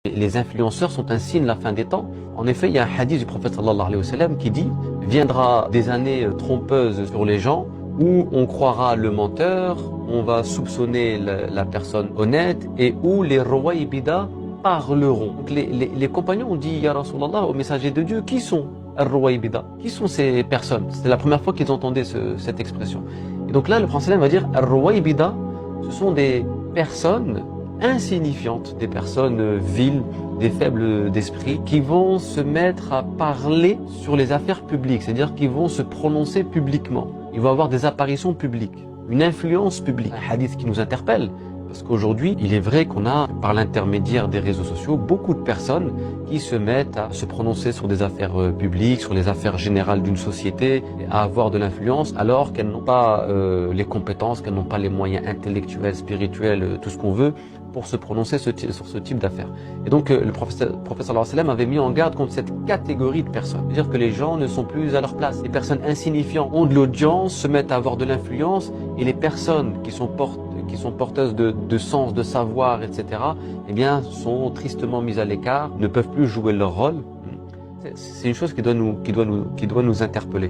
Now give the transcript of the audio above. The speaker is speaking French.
Les influenceurs sont un signe de la fin des temps. En effet, il y a un hadith du prophète sallallahu alayhi wa sallam qui dit « Viendra des années trompeuses sur les gens où on croira le menteur, on va soupçonner la personne honnête et où les rouwaïbida parleront. » Donc les compagnons ont dit « Ya Rasulallah, au messager de Dieu, qui sont rouwaïbida? Qui sont ces personnes ?» C'était la première fois qu'ils entendaient cette expression. Et donc là, le prophète va dire « rouwaïbida », ce sont des personnes insignifiantes, des personnes viles, des faibles d'esprit, qui vont se mettre à parler sur les affaires publiques, c'est-à-dire qu'ils vont se prononcer publiquement. Ils vont avoir des apparitions publiques, une influence publique. Un hadith qui nous interpelle, parce qu'aujourd'hui, il est vrai qu'on a, par l'intermédiaire des réseaux sociaux, beaucoup de personnes qui se mettent à se prononcer sur des affaires publiques, sur les affaires générales d'une société, à avoir de l'influence, alors qu'elles n'ont pas les compétences, qu'elles n'ont pas les moyens intellectuels, spirituels, tout ce qu'on veut, pour se prononcer sur ce type d'affaires. Et donc le prophète sallallahu alayhi wa sallam avait mis en garde contre cette catégorie de personnes. C'est-à-dire que les gens ne sont plus à leur place. Les personnes insignifiantes ont de l'audience, se mettent à avoir de l'influence, et les personnes qui sont porteuses de sens, de savoir, etc., eh bien, sont tristement mises à l'écart, ne peuvent plus jouer leur rôle. C'est une chose qui doit nous interpeller.